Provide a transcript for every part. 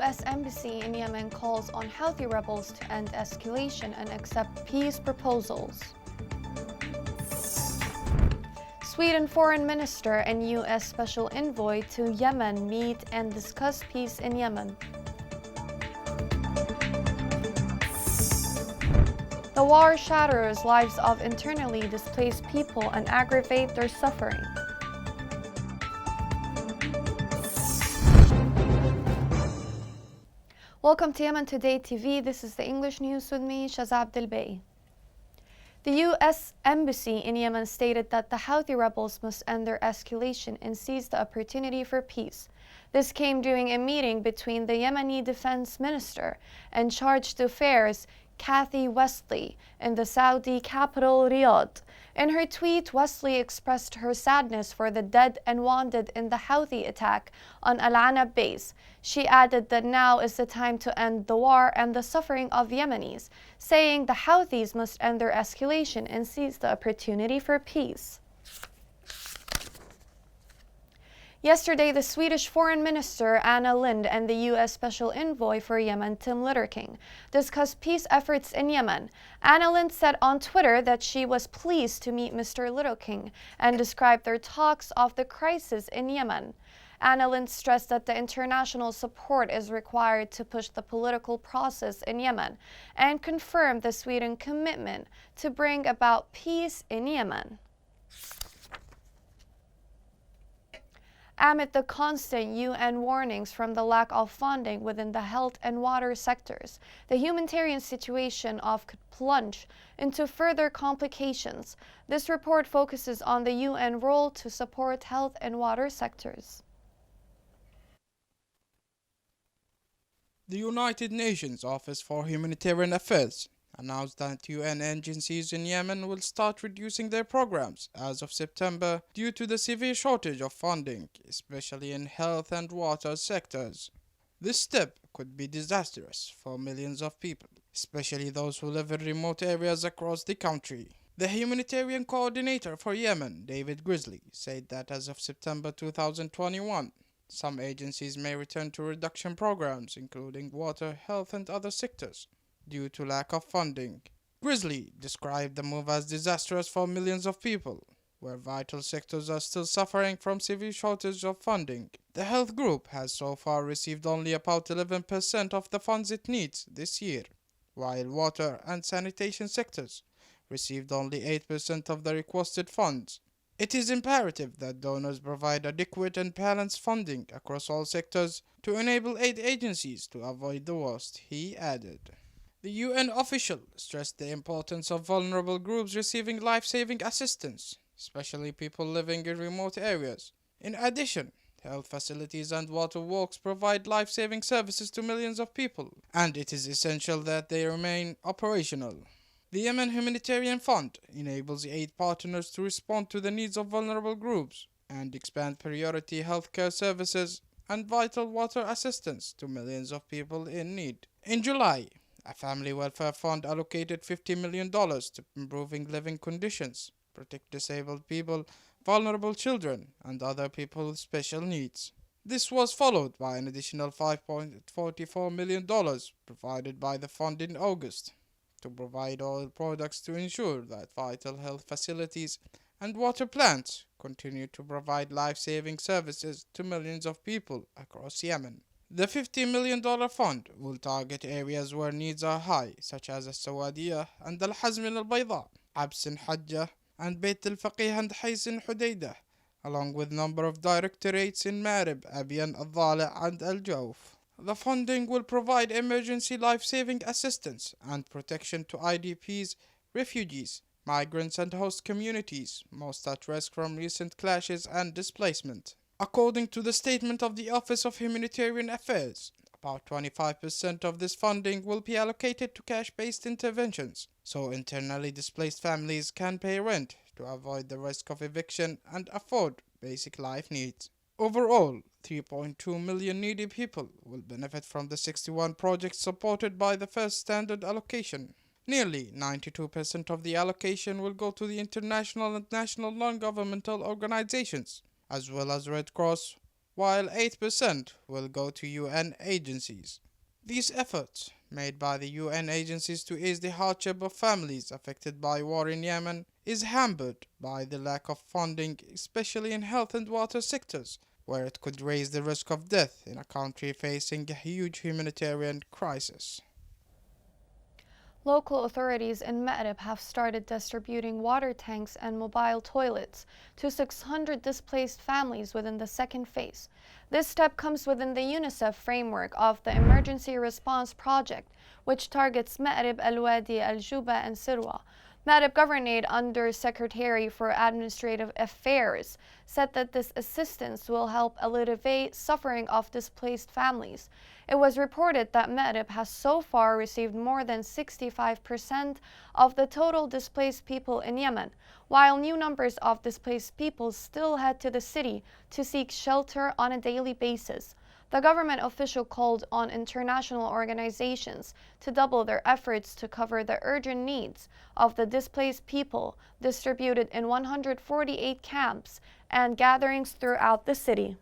U.S. Embassy in Yemen calls on Houthi rebels to end escalation and accept peace proposals. Sweden Foreign Minister and U.S. Special Envoy to Yemen meet and discuss peace in Yemen. The war shatters lives of internally displaced people and aggravates their suffering. Welcome to Yemen Today TV. This is the English news with me, Shaza Abdelbey. The U.S. Embassy in Yemen stated that the Houthi rebels must end their escalation and seize the opportunity for peace. This came during a meeting between the Yemeni Defense Minister and Chargé d'Affaires Kathy Wesley in the Saudi capital Riyadh. In her tweet, Wesley expressed her sadness for the dead and wounded in the Houthi attack on Al-Anab base. She added that now is the time to end the war and the suffering of Yemenis, saying the Houthis must end their escalation and seize the opportunity for peace. Yesterday, the Swedish Foreign Minister Anna Lindh and the U.S. Special Envoy for Yemen Tim Litterking discussed peace efforts in Yemen. Anna Lindh said on Twitter that she was pleased to meet Mr. Litterking and described their talks of the crisis in Yemen. Anna Lindh stressed that the international support is required to push the political process in Yemen and confirmed the Sweden commitment to bring about peace in Yemen. Amid the constant UN warnings from the lack of funding within the health and water sectors, the humanitarian situation could plunge into further complications. This report focuses on the UN role to support health and water sectors. The United Nations Office for Humanitarian Affairs announced that UN agencies in Yemen will start reducing their programs as of September due to the severe shortage of funding, especially in health and water sectors. This step could be disastrous for millions of people, especially those who live in remote areas across the country. The humanitarian coordinator for Yemen, David Grizzly, said that as of September 2021, some agencies may return to reduction programs, including water, health, and other sectors, due to lack of funding. Grizzly described the move as disastrous for millions of people, where vital sectors are still suffering from severe shortage of funding. The health group has so far received only about 11% of the funds it needs this year, while water and sanitation sectors received only 8% of the requested funds. It is imperative that donors provide adequate and balanced funding across all sectors to enable aid agencies to avoid the worst, he added. The UN official stressed the importance of vulnerable groups receiving life-saving assistance, especially people living in remote areas. In addition, health facilities and water works provide life-saving services to millions of people, and it is essential that they remain operational. The Yemen Humanitarian Fund enables aid partners to respond to the needs of vulnerable groups and expand priority healthcare services and vital water assistance to millions of people in need. In July, a family welfare fund allocated $50 million to improving living conditions, protect disabled people, vulnerable children, and other people with special needs. This was followed by an additional $5.44 million provided by the fund in August to provide oil products to ensure that vital health facilities and water plants continue to provide life-saving services to millions of people across Yemen. The $50 million fund will target areas where needs are high, such as السوادية and الحزم البيضاء, عبس حجة, and Beit al-Faqih and Hais Hudaydah, along with number of directorates in Marib, Abiyan, Al-Dhala, and Al-Jawf. The funding will provide emergency life-saving assistance and protection to IDPs, refugees, migrants, and host communities, most at risk from recent clashes and displacement. According to the statement of the Office of Humanitarian Affairs, about 25% of this funding will be allocated to cash-based interventions, so internally displaced families can pay rent to avoid the risk of eviction and afford basic life needs. Overall, 3.2 million needy people will benefit from the 61 projects supported by the first standard allocation. Nearly 92% of the allocation will go to the international and national non-governmental organizations, as well as Red Cross, while 8% will go to UN agencies. These efforts, made by the UN agencies to ease the hardship of families affected by war in Yemen, is hampered by the lack of funding, especially in health and water sectors, where it could raise the risk of death in a country facing a huge humanitarian crisis. Local authorities in Ma'rib have started distributing water tanks and mobile toilets to 600 displaced families within the second phase. This step comes within the UNICEF framework of the Emergency Response Project, which targets Ma'rib, Al-Wadi, Al-Juba, and Sirwa. Ma'rib Governorate Under Secretary for Administrative Affairs said that this assistance will help alleviate suffering of displaced families. It was reported that Ma'rib has so far received more than 65% of the total displaced people in Yemen, while new numbers of displaced people still head to the city to seek shelter on a daily basis. The government official called on international organizations to double their efforts to cover the urgent needs of the displaced people distributed in 148 camps and gatherings throughout the city.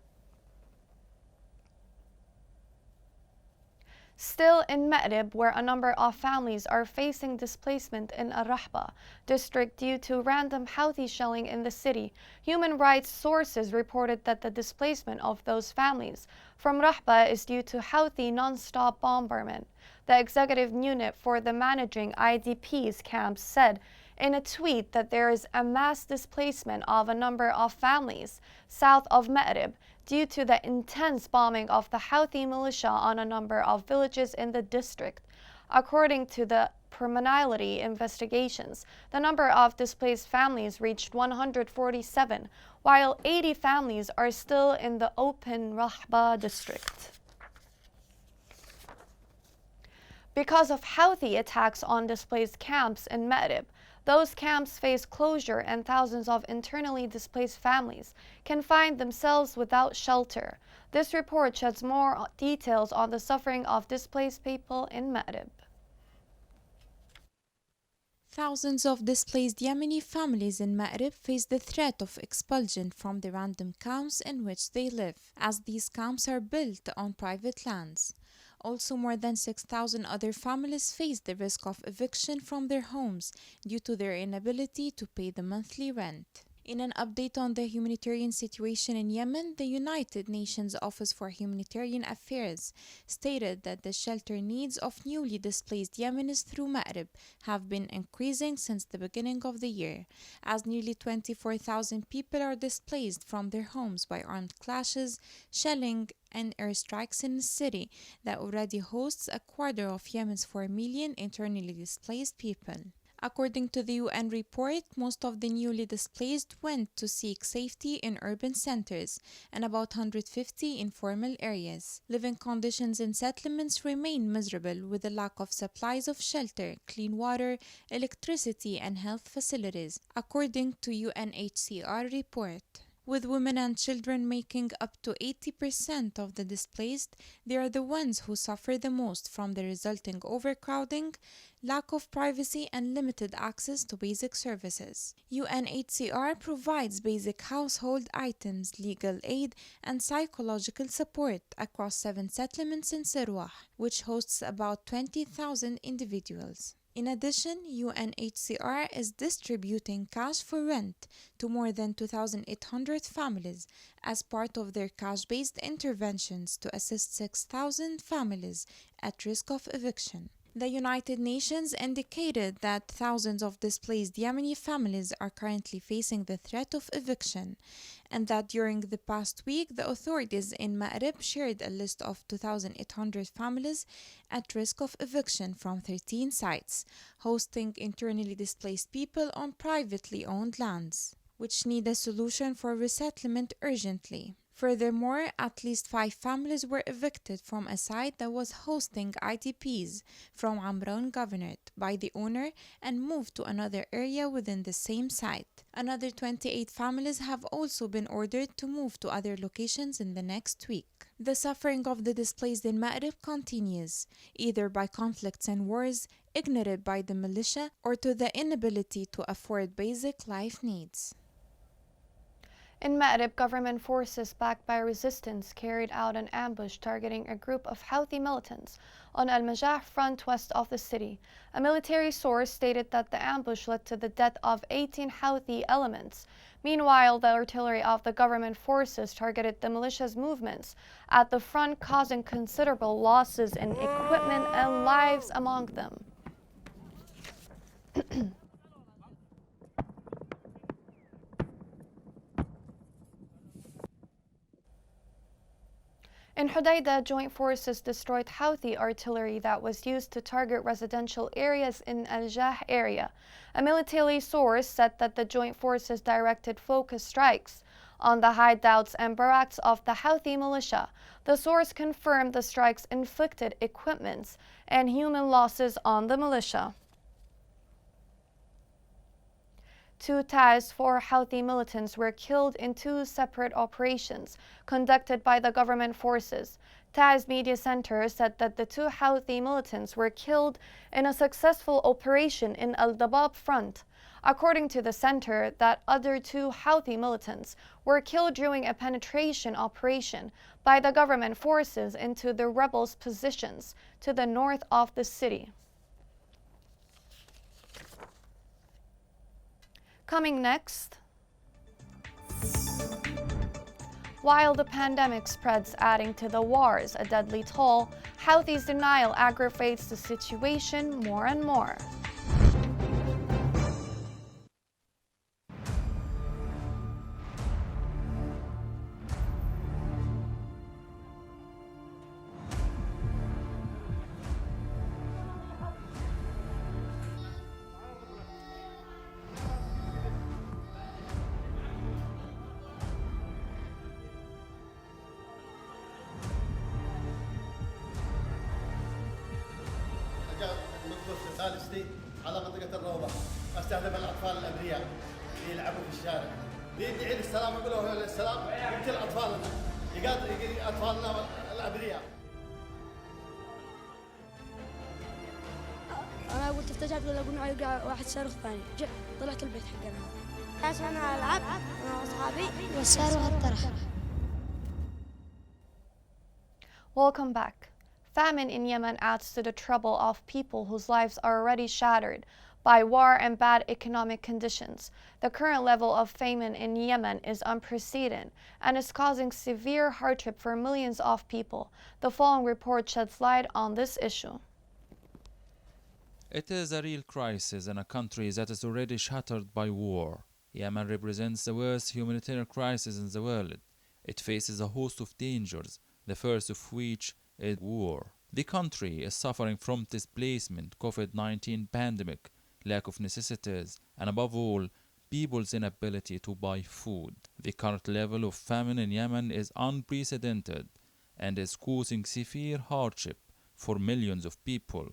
Still in Ma'rib, where a number of families are facing displacement in Al-Rahba district due to random Houthi shelling in the city, human rights sources reported that the displacement of those families from Rahba is due to Houthi non-stop bombardment. The executive unit for the managing IDPs camps said in a tweet that there is a mass displacement of a number of families south of Ma'rib due to the intense bombing of the Houthi militia on a number of villages in the district. According to the preliminary investigations, the number of displaced families reached 147, while 80 families are still in the open Rahba district. Because of Houthi attacks on displaced camps in Ma'rib, those camps face closure and thousands of internally displaced families can find themselves without shelter. This report sheds more details on the suffering of displaced people in Ma'rib. Thousands of displaced Yemeni families in Ma'rib face the threat of expulsion from the random camps in which they live, as these camps are built on private lands. Also, more than 6,000 other families face the risk of eviction from their homes due to their inability to pay the monthly rent. In an update on the humanitarian situation in Yemen, the United Nations Office for Humanitarian Affairs stated that the shelter needs of newly displaced Yemenis through Ma'rib have been increasing since the beginning of the year, as nearly 24,000 people are displaced from their homes by armed clashes, shelling, and airstrikes in a city that already hosts a quarter of Yemen's 4 million internally displaced people. According to the UN report, most of the newly displaced went to seek safety in urban centers and about 150 in informal areas. Living conditions in settlements remain miserable with a lack of supplies of shelter, clean water, electricity, and health facilities, according to UNHCR report. With women and children making up to 80% of the displaced, they are the ones who suffer the most from the resulting overcrowding, lack of privacy, and limited access to basic services. UNHCR provides basic household items, legal aid, and psychological support across 7 settlements in Sirwa, which hosts about 20,000 individuals. In addition, UNHCR is distributing cash for rent to more than 2,800 families as part of their cash-based interventions to assist 6,000 families at risk of eviction. The United Nations indicated that thousands of displaced Yemeni families are currently facing the threat of eviction, and that during the past week, the authorities in Ma'rib shared a list of 2,800 families at risk of eviction from 13 sites, hosting internally displaced people on privately owned lands, which need a solution for resettlement urgently. Furthermore, at least 5 families were evicted from a site that was hosting IDPs from Amran Governorate by the owner and moved to another area within the same site. Another 28 families have also been ordered to move to other locations in the next week. The suffering of the displaced in Ma'rib continues, either by conflicts and wars, ignored by the militia, or to the inability to afford basic life needs. In Ma'rib, government forces backed by resistance carried out an ambush targeting a group of Houthi militants on Al-Majah front west of the city. A military source stated that the ambush led to the death of 18 Houthi elements. Meanwhile, the artillery of the government forces targeted the militia's movements at the front, causing considerable losses in equipment and lives among them. In Hodeidah, joint forces destroyed Houthi artillery that was used to target residential areas in Al-Jah area. A military source said that the joint forces directed focus strikes on the hideouts and barracks of the Houthi militia. The source confirmed the strikes inflicted equipment and human losses on the militia. 2 Taz 4 Houthi militants were killed in 2 separate operations conducted by the government forces. Taz Media Center said that the 2 Houthi militants were killed in a successful operation in Al-Dabab front. According to the center, that other 2 Houthi militants were killed during a penetration operation by the government forces into the rebels' positions to the north of the city. Coming next, while the pandemic spreads, adding to the wars a deadly toll, Houthis' denial aggravates the situation more and more. ثالثتي على منطقة الروضة استهدف الأطفال الأبرياء اللي يلعبوا في الشارع بيدعي للسلام يقولوا للسلام يقتل أطفالنا يقتل أطفالنا الأبرياء. أنا قلت افتجعت ولا قلنا يقع واحد صاروخ ثاني طلعت البيت حقنا أنا ألعب أنا وأصحابي والصاروخ انطرح. Welcome back. Famine in Yemen adds to the trouble of people whose lives are already shattered by war and bad economic conditions. The current level of famine in Yemen is unprecedented and is causing severe hardship for millions of people. The following report sheds light on this issue. It is a real crisis in a country that is already shattered by war. Yemen represents the worst humanitarian crisis in the world. It faces a host of dangers, the first of which is war. The country is suffering from displacement, COVID-19 pandemic, lack of necessities, and above all, people's inability to buy food. The current level of famine in Yemen is unprecedented and is causing severe hardship for millions of people.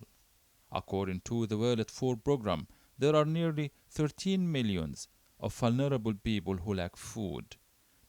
According to the World Food Programme, there are nearly 13 million of vulnerable people who lack food.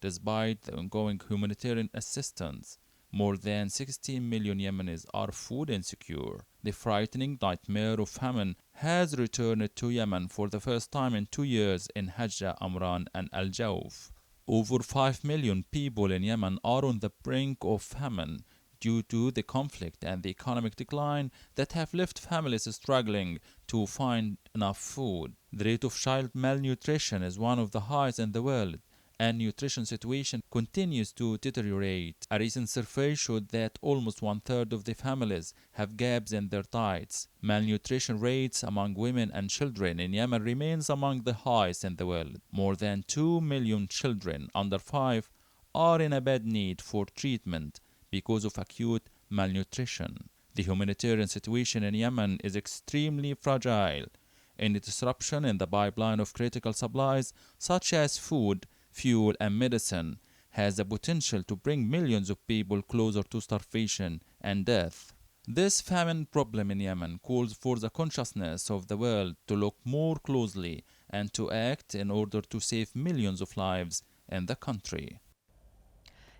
Despite the ongoing humanitarian assistance, more than 16 million Yemenis are food insecure. The frightening nightmare of famine has returned to Yemen for the first time in 2 years in Hajjah, Amran, and Al Jawf. Over 5 million people in Yemen are on the brink of famine due to the conflict and the economic decline that have left families struggling to find enough food. The rate of child malnutrition is one of the highest in the world, and nutrition situation continues to deteriorate. A recent survey showed that almost 1/3 of the families have gaps in their diets. Malnutrition rates among women and children in Yemen remains among the highest in the world. More than 2 million children under 5 are in a bad need for treatment because of acute malnutrition. The humanitarian situation in Yemen is extremely fragile. Any disruption in the pipeline of critical supplies such as food, fuel, and medicine has the potential to bring millions of people closer to starvation and death. This famine problem in Yemen calls for the consciousness of the world to look more closely and to act in order to save millions of lives in the country.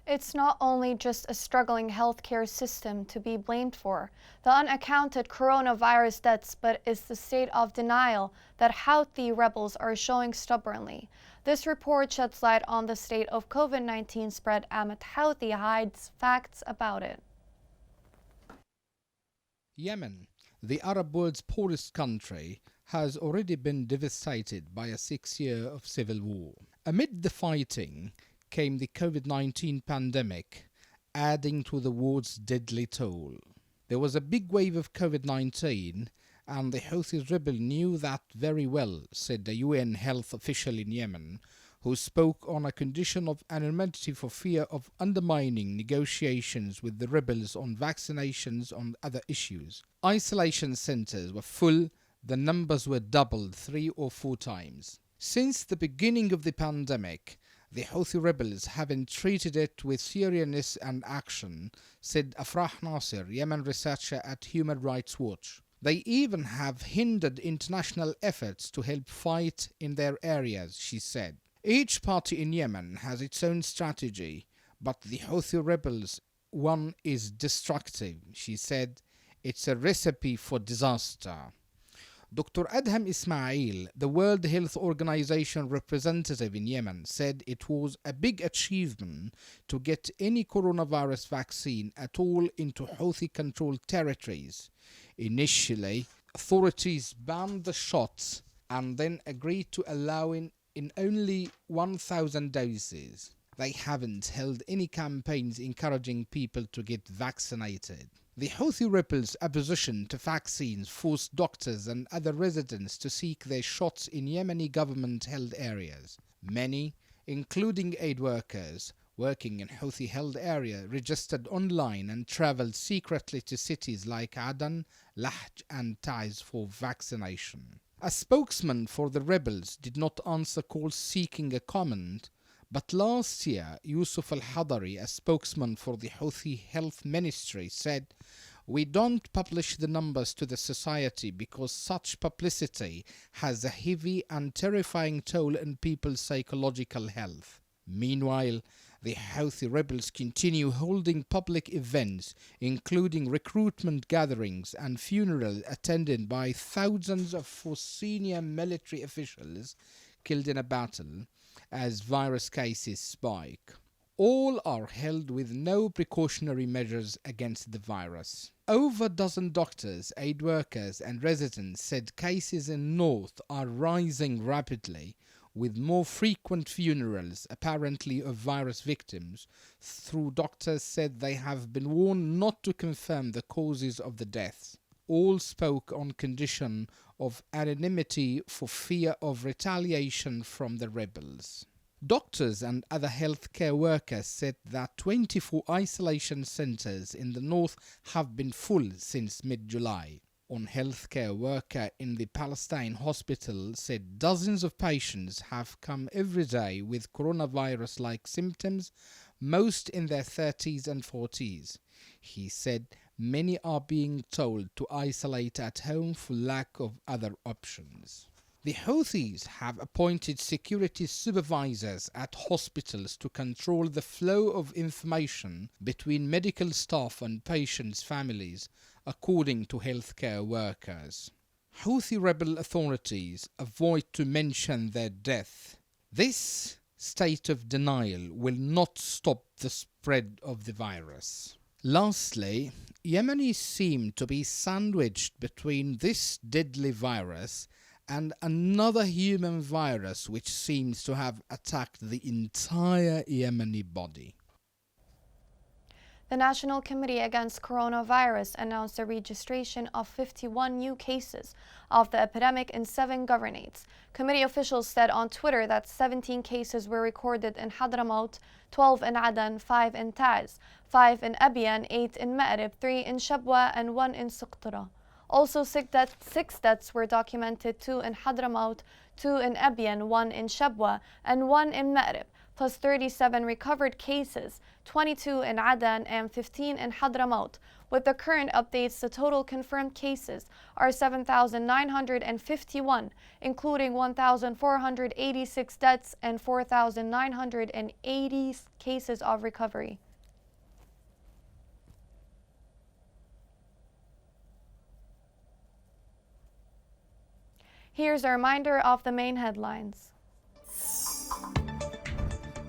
It's not only just a struggling healthcare system to be blamed for the unaccounted coronavirus deaths, but it's the state of denial that Houthi rebels are showing stubbornly. This report sheds light on the state of COVID-19 spread amid Houthi hides facts about it. Yemen, the Arab world's poorest country, has already been devastated by a 6-year of civil war. Amid the fighting came the COVID-19 pandemic, adding to the war's deadly toll. There was a big wave of COVID-19, and the Houthi rebel knew that very well, said a UN health official in Yemen, who spoke on a condition of anonymity for fear of undermining negotiations with the rebels on vaccinations and other issues. Isolation centers were full, the numbers were doubled 3 or 4 times. Since the beginning of the pandemic, the Houthi rebels haven't treated it with seriousness and action, said Afrah Nasser, Yemen researcher at Human Rights Watch. They even have hindered international efforts to help fight in their areas, she said. Each party in Yemen has its own strategy, but the Houthi rebels' one is destructive, she said. It's a recipe for disaster. Dr. Adham Ismail, the World Health Organization representative in Yemen, said it was a big achievement to get any coronavirus vaccine at all into Houthi-controlled territories. Initially, authorities banned the shots and then agreed to allowing in only 1,000 doses. They haven't held any campaigns encouraging people to get vaccinated. The Houthi rebels' opposition to vaccines forced doctors and other residents to seek their shots in Yemeni government-held areas. Many, including aid workers working in Houthi-held areas, registered online and traveled secretly to cities like Aden, Lahj and Taiz for vaccination. A spokesman for the rebels did not answer calls seeking a comment, but last year, Yusuf al-Hadari, a spokesman for the Houthi Health Ministry, said, "We don't publish the numbers to the society because such publicity has a heavy and terrifying toll on people's psychological health." Meanwhile, the Houthi rebels continue holding public events, including recruitment gatherings and funerals attended by thousands of senior military officials killed in a battle, as virus cases spike. All are held with no precautionary measures against the virus. Over a dozen doctors, aid workers and residents said cases in North are rising rapidly, with more frequent funerals apparently of virus victims, though doctors said they have been warned not to confirm the causes of the deaths. All spoke on condition of anonymity for fear of retaliation from the rebels. Doctors and other healthcare workers said that 24 isolation centers in the north have been full since mid-July. One healthcare worker in the Palestine hospital said dozens of patients have come every day with coronavirus-like symptoms, most in their 30s and 40s. He said many are being told to isolate at home for lack of other options. The Houthis have appointed security supervisors at hospitals to control the flow of information between medical staff and patients' families, according to healthcare workers. Houthi rebel authorities avoid to mention their death. This state of denial will not stop the spread of the virus. Lastly, Yemenis seem to be sandwiched between this deadly virus and another human virus which seems to have attacked the entire Yemeni body. The National Committee Against Coronavirus announced the registration of 51 new cases of the epidemic in 7 governorates. Committee officials said on Twitter that 17 cases were recorded in Hadramaut, 12 in Aden, 5 in Taiz, 5 in Abiyan, 8 in Ma'rib, 3 in Shabwa, and 1 in Suqtara. Also, 6 deaths were documented, 2 in Hadramaut, 2 in Abiyan, 1 in Shabwa, and 1 in Ma'rib. plus 37 recovered cases, 22 in Aden and 15 in Hadramaut. With the current updates, the total confirmed cases are 7,951, including 1,486 deaths and 4,980 cases of recovery. Here's a reminder of the main headlines.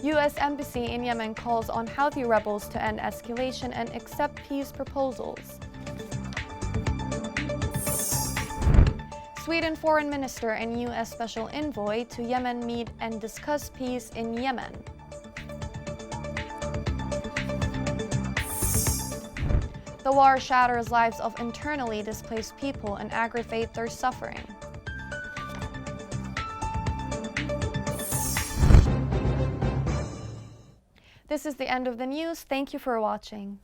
U.S. Embassy in Yemen calls on Houthi rebels to end escalation and accept peace proposals. Sweden Foreign Minister and U.S. Special Envoy to Yemen meet and discuss peace in Yemen. The war shatters lives of internally displaced people and aggravates their suffering. This is the end of the news. Thank you for watching.